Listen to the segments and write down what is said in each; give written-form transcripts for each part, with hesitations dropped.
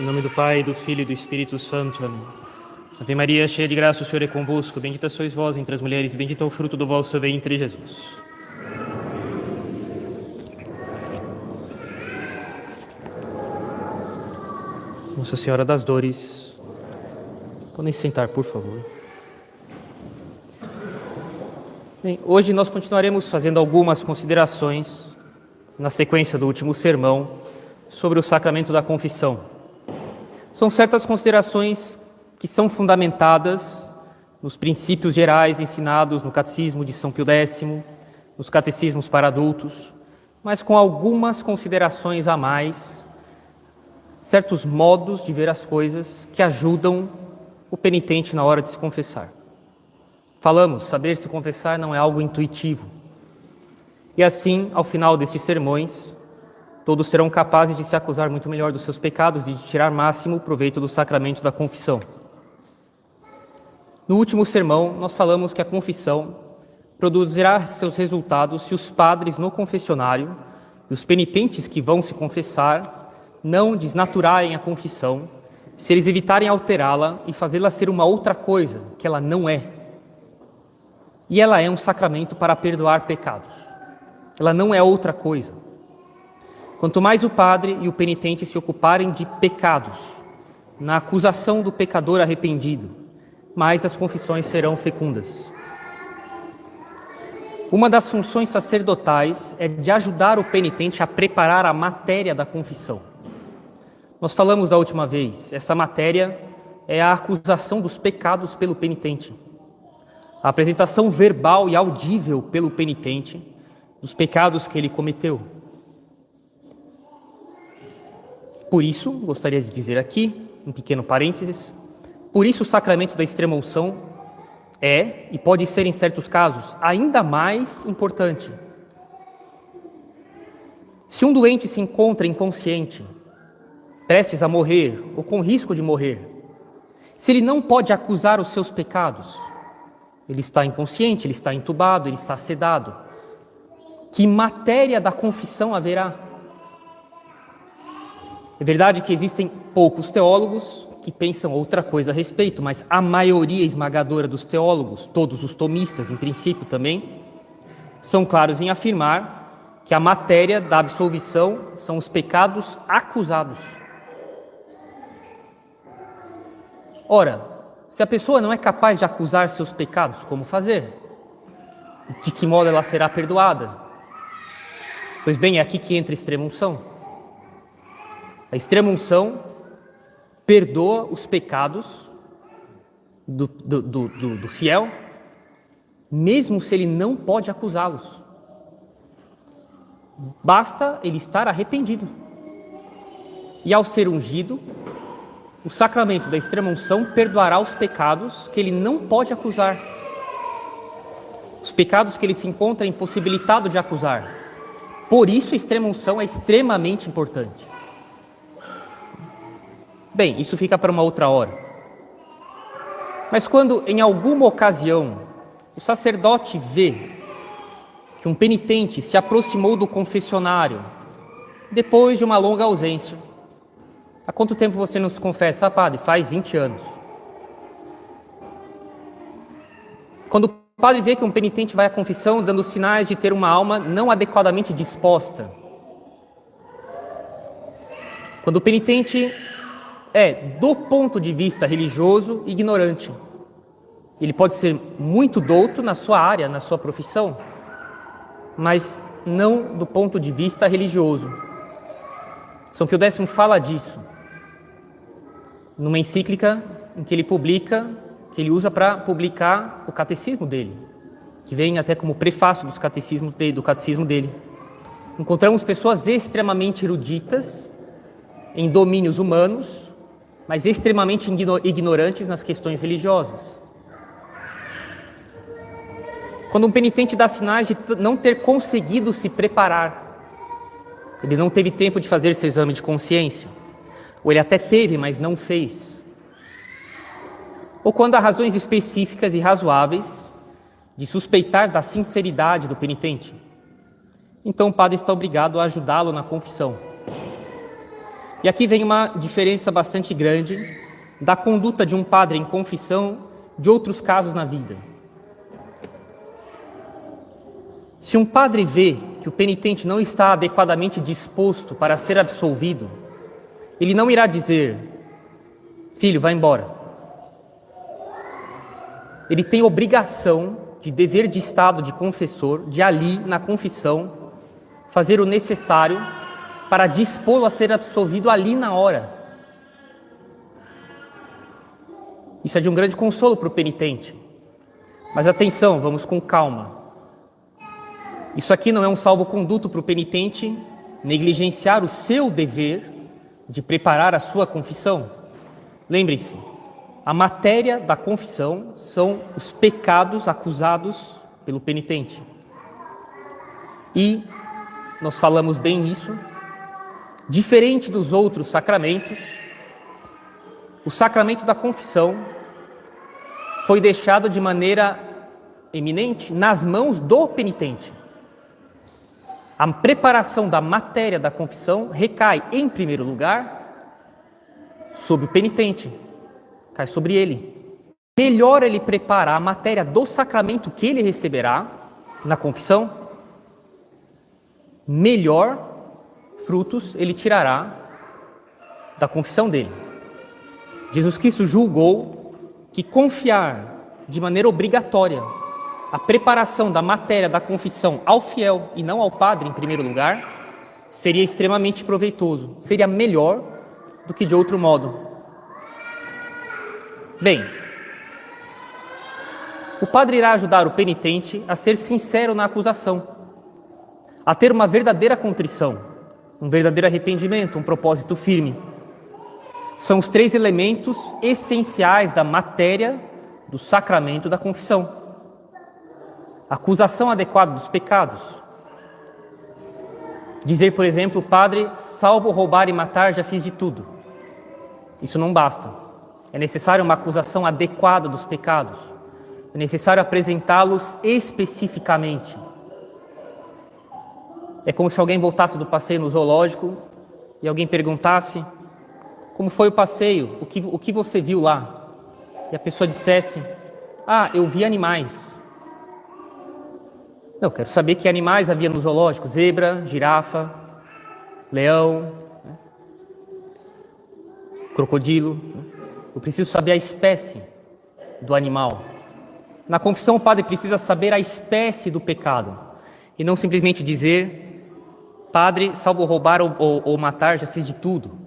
Em nome do Pai, do Filho e do Espírito Santo. Amém. Ave Maria, cheia de graça, o Senhor é convosco. Bendita sois vós entre as mulheres, e bendito é o fruto do vosso ventre, Jesus. Nossa Senhora das Dores. Podem sentar, por favor. Bem, hoje nós continuaremos fazendo algumas considerações na sequência do último sermão sobre o sacramento da confissão. São certas considerações que são fundamentadas nos princípios gerais ensinados no Catecismo de São Pio X, nos catecismos para adultos, mas com algumas considerações a mais, certos modos de ver as coisas que ajudam o penitente na hora de se confessar. Falamos, saber se confessar não é algo intuitivo. E assim, ao final destes sermões, todos serão capazes de se acusar muito melhor dos seus pecados e de tirar máximo proveito do sacramento da confissão. No último sermão, nós falamos que a confissão produzirá seus resultados se os padres no confessionário e os penitentes que vão se confessar não desnaturarem a confissão, se eles evitarem alterá-la e fazê-la ser uma outra coisa que ela não é. E ela é um sacramento para perdoar pecados. Ela não é outra coisa. Quanto mais o padre e o penitente se ocuparem de pecados, na acusação do pecador arrependido, mais as confissões serão fecundas. Uma das funções sacerdotais é de ajudar o penitente a preparar a matéria da confissão. Nós falamos da última vez, essa matéria é a acusação dos pecados pelo penitente. A apresentação verbal e audível pelo penitente dos pecados que ele cometeu. Por isso, gostaria de dizer aqui, um pequeno parênteses, por isso o sacramento da extrema-unção é, e pode ser em certos casos, ainda mais importante. Se um doente se encontra inconsciente, prestes a morrer ou com risco de morrer, se ele não pode acusar os seus pecados, ele está inconsciente, ele está entubado, ele está sedado, que matéria da confissão haverá? É verdade que existem poucos teólogos que pensam outra coisa a respeito, mas a maioria esmagadora dos teólogos, todos os tomistas em princípio também, são claros em afirmar que a matéria da absolvição são os pecados acusados. Ora, se a pessoa não é capaz de acusar seus pecados, como fazer? De que modo ela será perdoada? Pois bem, é aqui que entra a extrema-unção. A extrema-unção perdoa os pecados do fiel, mesmo se ele não pode acusá-los. Basta ele estar arrependido. E ao ser ungido, o sacramento da extrema-unção perdoará os pecados que ele não pode acusar. Os pecados que ele se encontra impossibilitado de acusar. Por isso a extrema-unção é extremamente importante. Bem, isso fica para uma outra hora. Mas quando em alguma ocasião o sacerdote vê que um penitente se aproximou do confessionário depois de uma longa ausência, há quanto tempo você não se confessa? Ah, padre, faz 20 anos. Quando o padre vê que um penitente vai à confissão dando sinais de ter uma alma não adequadamente disposta. Quando o penitente é, do ponto de vista religioso, ignorante. Ele pode ser muito douto na sua área, na sua profissão, mas não do ponto de vista religioso. São Pio X fala disso numa encíclica em que ele publica, que ele usa para publicar o catecismo dele, que vem até como prefácio do catecismo dele. Encontramos pessoas extremamente eruditas em domínios humanos, mas extremamente ignorantes nas questões religiosas. Quando um penitente dá sinais de não ter conseguido se preparar, ele não teve tempo de fazer seu exame de consciência, ou ele até teve, mas não fez. Ou quando há razões específicas e razoáveis de suspeitar da sinceridade do penitente, então o padre está obrigado a ajudá-lo na confissão. E aqui vem uma diferença bastante grande da conduta de um padre em confissão de outros casos na vida. Se um padre vê que o penitente não está adequadamente disposto para ser absolvido, ele não irá dizer: filho, vai embora. Ele tem obrigação, de dever de estado de confessor, de ali, na confissão, fazer o necessário para dispô-lo a ser absolvido ali na hora. Isso é de um grande consolo para o penitente. Mas atenção, vamos com calma. Isso aqui não é um salvo-conduto para o penitente negligenciar o seu dever de preparar a sua confissão. Lembrem-se, a matéria da confissão são os pecados acusados pelo penitente. E nós falamos bem isso. Diferente dos outros sacramentos, o sacramento da confissão foi deixado de maneira eminente nas mãos do penitente. A preparação da matéria da confissão recai, em primeiro lugar, sobre o penitente, cai sobre ele. Melhor ele preparar a matéria do sacramento que ele receberá na confissão, melhor frutos ele tirará da confissão dele. Jesus Cristo julgou que confiar de maneira obrigatória a preparação da matéria da confissão ao fiel e não ao padre, em primeiro lugar, seria extremamente proveitoso, seria melhor do que de outro modo. Bem, o padre irá ajudar o penitente a ser sincero na acusação, a ter uma verdadeira contrição, um verdadeiro arrependimento, um propósito firme. São os três elementos essenciais da matéria do sacramento da confissão. Acusação adequada dos pecados. Dizer, por exemplo, padre, salvo roubar e matar, já fiz de tudo. Isso não basta. É necessário uma acusação adequada dos pecados. É necessário apresentá-los especificamente. É como se alguém voltasse do passeio no zoológico e alguém perguntasse: como foi o passeio? O que você viu lá? E a pessoa dissesse: eu vi animais. Não, eu quero saber que animais havia no zoológico: zebra, girafa, leão, crocodilo. Eu preciso saber a espécie do animal. Na confissão, o padre precisa saber a espécie do pecado e não simplesmente dizer: padre, salvo roubar ou matar, já fiz de tudo.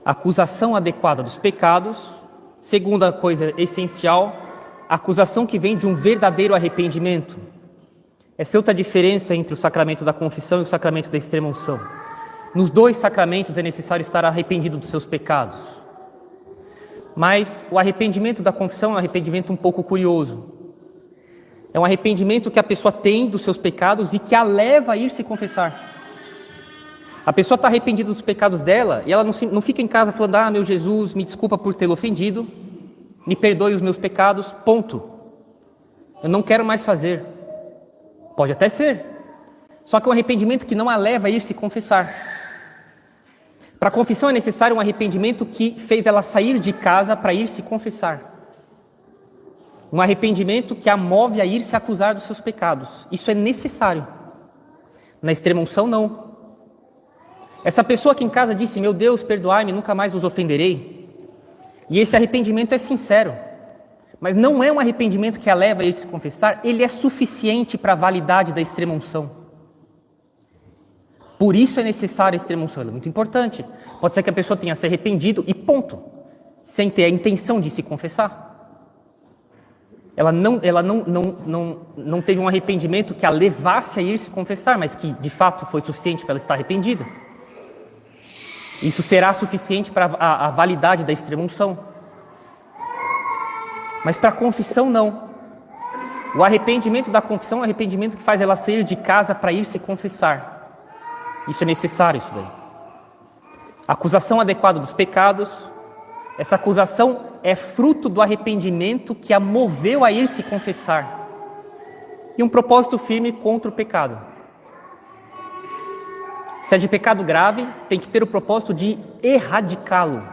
Acusação adequada dos pecados. Segunda coisa essencial, acusação que vem de um verdadeiro arrependimento. Essa é outra diferença entre o sacramento da confissão e o sacramento da extrema-unção. Nos dois sacramentos é necessário estar arrependido dos seus pecados. Mas o arrependimento da confissão é um arrependimento um pouco curioso. É um arrependimento que a pessoa tem dos seus pecados e que a leva a ir se confessar. A pessoa está arrependida dos pecados dela e ela não fica em casa falando: meu Jesus, me desculpa por tê-lo ofendido, me perdoe os meus pecados, ponto. Eu não quero mais fazer. Pode até ser. Só que é um arrependimento que não a leva a ir se confessar. Para a confissão é necessário um arrependimento que fez ela sair de casa para ir se confessar. Um arrependimento que a move a ir se acusar dos seus pecados. Isso é necessário. Na extrema-unção, não. Essa pessoa aqui em casa disse: meu Deus, perdoai-me, nunca mais os ofenderei. E esse arrependimento é sincero. Mas não é um arrependimento que a leva a ir se confessar, ele é suficiente para a validade da extrema-unção. Por isso é necessária a extrema-unção, ela é muito importante. Pode ser que a pessoa tenha se arrependido e ponto, sem ter a intenção de se confessar. Ela não teve um arrependimento que a levasse a ir se confessar, mas que de fato foi suficiente para ela estar arrependida. Isso será suficiente para a validade da extrema-unção. Mas para a confissão, não. O arrependimento da confissão é um arrependimento que faz ela sair de casa para ir se confessar. Isso é necessário, isso daí. Acusação adequada dos pecados. Essa acusação é fruto do arrependimento que a moveu a ir se confessar. E um propósito firme contra o pecado. Se é de pecado grave, tem que ter o propósito de erradicá-lo.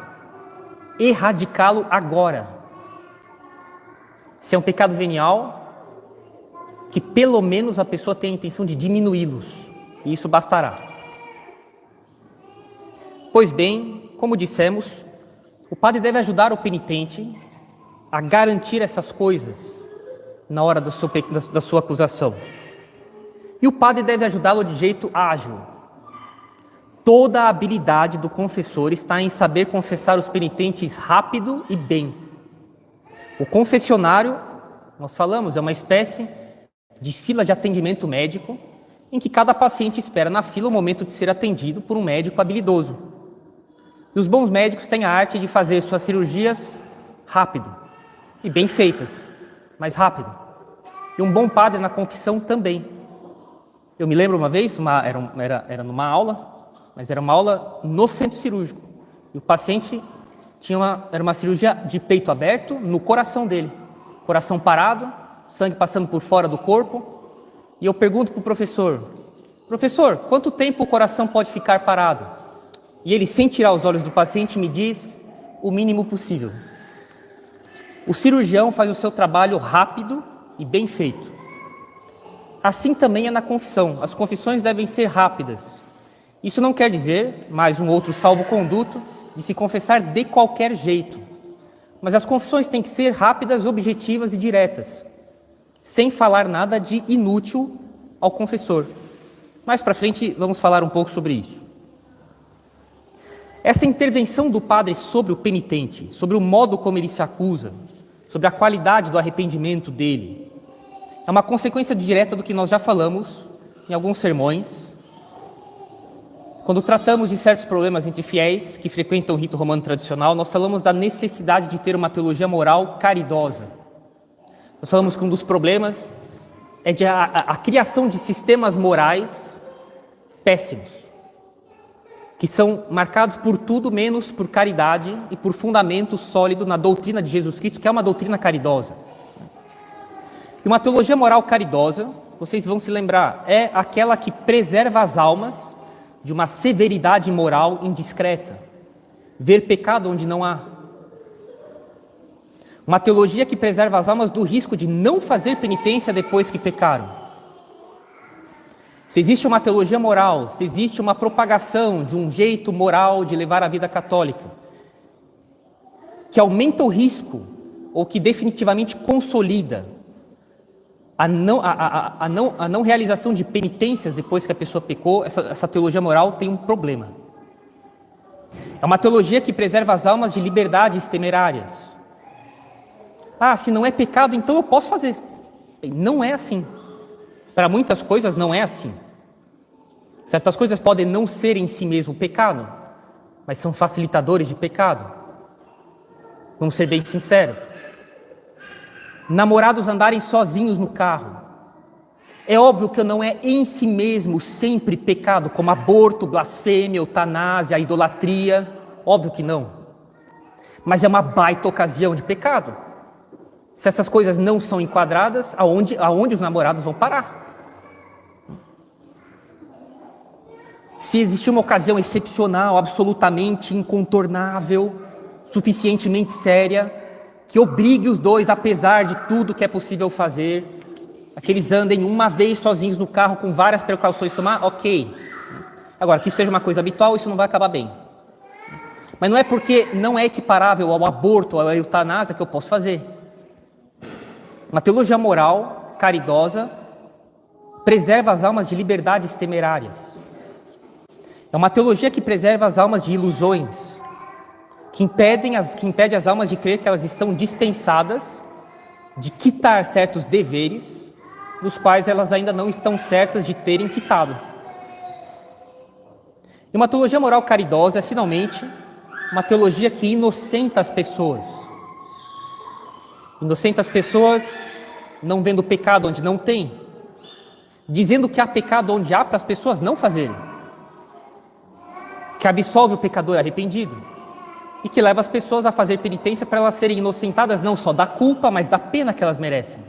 Erradicá-lo agora. Se é um pecado venial, que pelo menos a pessoa tenha a intenção de diminuí-los. E isso bastará. Pois bem, como dissemos, o padre deve ajudar o penitente a garantir essas coisas na hora da sua acusação. E o padre deve ajudá-lo de jeito ágil. Toda a habilidade do confessor está em saber confessar os penitentes rápido e bem. O confessionário, nós falamos, é uma espécie de fila de atendimento médico, em que cada paciente espera na fila o momento de ser atendido por um médico habilidoso. E os bons médicos têm a arte de fazer suas cirurgias rápido e bem feitas, mas rápido. E um bom padre na confissão também. Eu me lembro uma vez, era numa aula, mas era uma aula no centro cirúrgico. E o paciente era uma cirurgia de peito aberto no coração dele. Coração parado, sangue passando por fora do corpo. E eu pergunto para o professor, quanto tempo o coração pode ficar parado? E ele, sem tirar os olhos do paciente, me diz o mínimo possível. O cirurgião faz o seu trabalho rápido e bem feito. Assim também é na confissão. As confissões devem ser rápidas. Isso não quer dizer, mais um outro salvo-conduto, de se confessar de qualquer jeito. Mas as confissões têm que ser rápidas, objetivas e diretas, sem falar nada de inútil ao confessor. Mais para frente vamos falar um pouco sobre isso. Essa intervenção do padre sobre o penitente, sobre o modo como ele se acusa, sobre a qualidade do arrependimento dele, é uma consequência direta do que nós já falamos em alguns sermões, quando tratamos de certos problemas entre fiéis que frequentam o rito romano tradicional. Nós falamos da necessidade de ter uma teologia moral caridosa. Nós falamos que um dos problemas é a criação de sistemas morais péssimos, que são marcados por tudo menos por caridade e por fundamento sólido na doutrina de Jesus Cristo, que é uma doutrina caridosa. E uma teologia moral caridosa, vocês vão se lembrar, é aquela que preserva as almas de uma severidade moral indiscreta, ver pecado onde não há. Uma teologia que preserva as almas do risco de não fazer penitência depois que pecaram. Se existe uma teologia moral, se existe uma propagação de um jeito moral de levar a vida católica, que aumenta o risco, ou que definitivamente consolida a não realização de penitências depois que a pessoa pecou, essa teologia moral tem um problema. É uma teologia que preserva as almas de liberdades temerárias. Se não é pecado, então eu posso fazer. Não é assim. Para muitas coisas não é assim. Certas coisas podem não ser em si mesmo pecado, mas são facilitadores de pecado. Vamos ser bem sinceros. Namorados andarem sozinhos no carro. É óbvio que não é em si mesmo sempre pecado, como aborto, blasfêmia, eutanásia, idolatria. Óbvio que não. Mas é uma baita ocasião de pecado. Se essas coisas não são enquadradas, aonde os namorados vão parar? Se existir uma ocasião excepcional, absolutamente incontornável, suficientemente séria, que obrigue os dois, apesar de tudo que é possível fazer, a que eles andem uma vez sozinhos no carro com várias precauções tomar, ok. Agora, que isso seja uma coisa habitual, isso não vai acabar bem. Mas não é porque não é equiparável ao aborto, à eutanásia que eu posso fazer. Uma teologia moral, caridosa, preserva as almas de liberdades temerárias. É uma teologia que preserva as almas de ilusões, que impede as almas de crer que elas estão dispensadas de quitar certos deveres, dos quais elas ainda não estão certas de terem quitado. E uma teologia moral caridosa é, finalmente, uma teologia que inocenta as pessoas. Inocenta as pessoas não vendo pecado onde não tem, dizendo que há pecado onde há para as pessoas não fazerem, que absolve o pecador arrependido e que leva as pessoas a fazer penitência para elas serem inocentadas não só da culpa, mas da pena que elas merecem.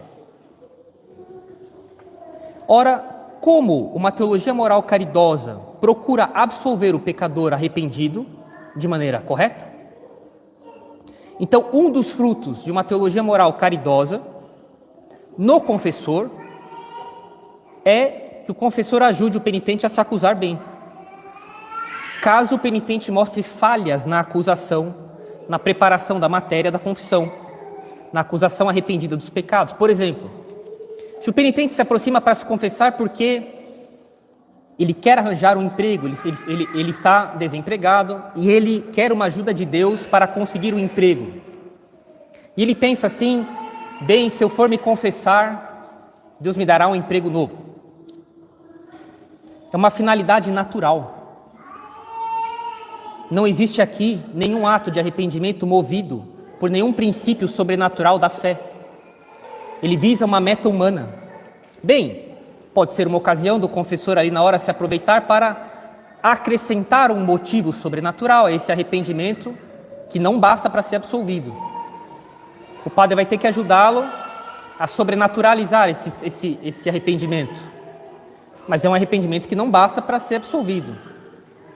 Ora, como uma teologia moral caridosa procura absolver o pecador arrependido de maneira correta? Então, um dos frutos de uma teologia moral caridosa no confessor é que o confessor ajude o penitente a se acusar bem. Caso o penitente mostre falhas na acusação, na preparação da matéria da confissão, na acusação arrependida dos pecados. Por exemplo, se o penitente se aproxima para se confessar porque ele quer arranjar um emprego, ele está desempregado e ele quer uma ajuda de Deus para conseguir um emprego. E ele pensa assim: bem, se eu for me confessar, Deus me dará um emprego novo. É uma finalidade natural. Não existe aqui nenhum ato de arrependimento movido por nenhum princípio sobrenatural da fé. Ele visa uma meta humana. Bem, pode ser uma ocasião do confessor ali na hora se aproveitar para acrescentar um motivo sobrenatural a esse arrependimento que não basta para ser absolvido. O padre vai ter que ajudá-lo a sobrenaturalizar esse arrependimento. Mas é um arrependimento que não basta para ser absolvido.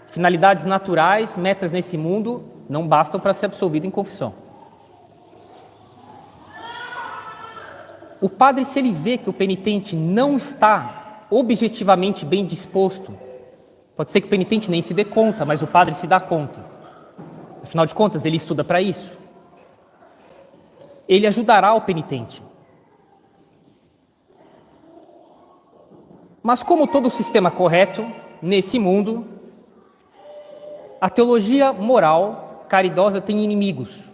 Finalidades naturais, metas nesse mundo, não bastam para ser absolvido em confissão. O padre, se ele vê que o penitente não está objetivamente bem disposto, pode ser que o penitente nem se dê conta, mas o padre se dá conta. Afinal de contas, ele estuda para isso. Ele ajudará o penitente. Mas como todo sistema correto, nesse mundo, a teologia moral caridosa tem inimigos.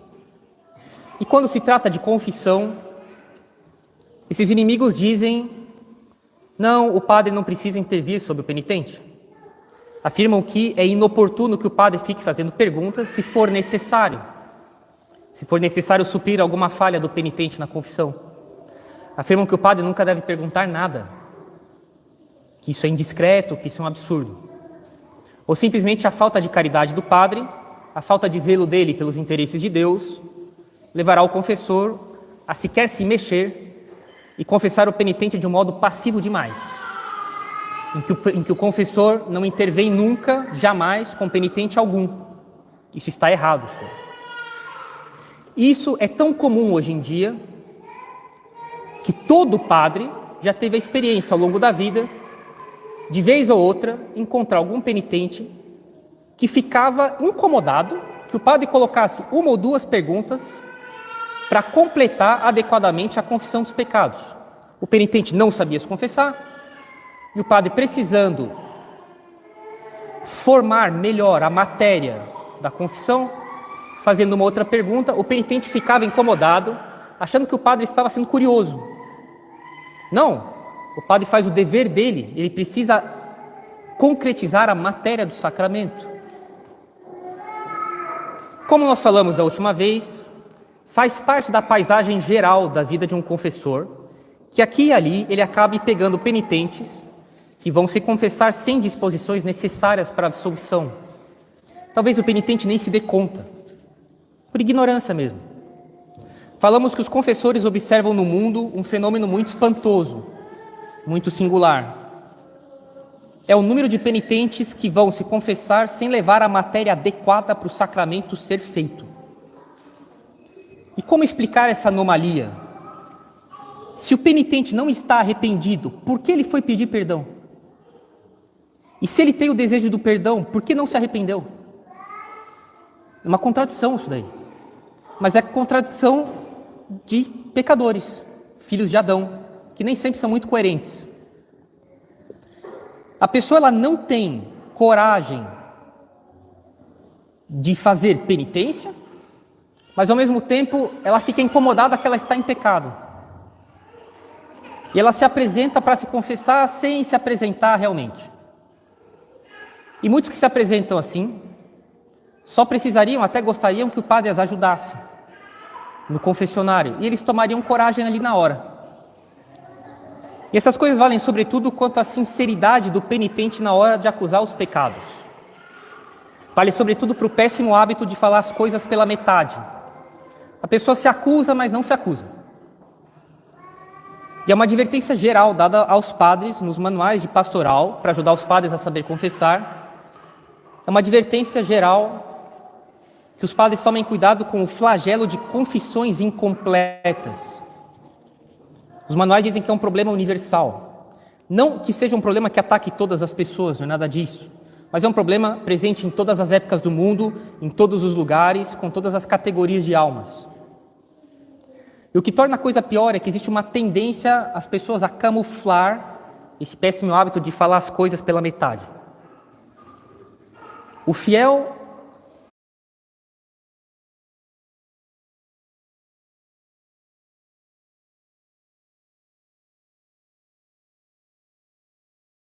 E quando se trata de confissão, esses inimigos dizem: não, o padre não precisa intervir sobre o penitente. Afirmam que é inoportuno que o padre fique fazendo perguntas se for necessário. Se for necessário suprir alguma falha do penitente na confissão. Afirmam que o padre nunca deve perguntar nada. Que isso é indiscreto, que isso é um absurdo. Ou simplesmente a falta de caridade do padre, a falta de zelo dele pelos interesses de Deus, levará o confessor a sequer se mexer e confessar o penitente de um modo passivo demais, em que o confessor não intervém nunca, jamais, com penitente algum. Isso está errado, senhor. Isso é tão comum hoje em dia, que todo padre já teve a experiência ao longo da vida, de vez ou outra, encontrar algum penitente que ficava incomodado que o padre colocasse uma ou duas perguntas para completar adequadamente a confissão dos pecados. O penitente não sabia se confessar, e o padre, precisando formar melhor a matéria da confissão, fazendo uma outra pergunta, o penitente ficava incomodado, achando que o padre estava sendo curioso. Não, o padre faz o dever dele, ele precisa concretizar a matéria do sacramento. Como nós falamos da última vez, faz parte da paisagem geral da vida de um confessor, que aqui e ali ele acabe pegando penitentes que vão se confessar sem disposições necessárias para a absolvição. Talvez o penitente nem se dê conta, por ignorância mesmo. Falamos que os confessores observam no mundo um fenômeno muito espantoso, muito singular. É o número de penitentes que vão se confessar sem levar a matéria adequada para o sacramento ser feito. E como explicar essa anomalia? Se o penitente não está arrependido, por que ele foi pedir perdão? E se ele tem o desejo do perdão, por que não se arrependeu? É uma contradição isso daí. Mas é contradição de pecadores, filhos de Adão, que nem sempre são muito coerentes. A pessoa ela não tem coragem de fazer penitência, mas ao mesmo tempo ela fica incomodada que ela está em pecado. E ela se apresenta para se confessar sem se apresentar realmente. E muitos que se apresentam assim, só precisariam, até gostariam que o padre as ajudasse no confessionário, e eles tomariam coragem ali na hora. E essas coisas valem sobretudo quanto à sinceridade do penitente na hora de acusar os pecados. Vale sobretudo para o péssimo hábito de falar as coisas pela metade. A pessoa se acusa, mas não se acusa. E é uma advertência geral dada aos padres nos manuais de pastoral, para ajudar os padres a saber confessar, uma advertência geral que os padres tomem cuidado com o flagelo de confissões incompletas. Os manuais dizem que é um problema universal. Não que seja um problema que ataque todas as pessoas, não é nada disso. Mas é um problema presente em todas as épocas do mundo, em todos os lugares, com todas as categorias de almas. E o que torna a coisa pior é que existe uma tendência às pessoas a camuflar esse péssimo hábito de falar as coisas pela metade. O fiel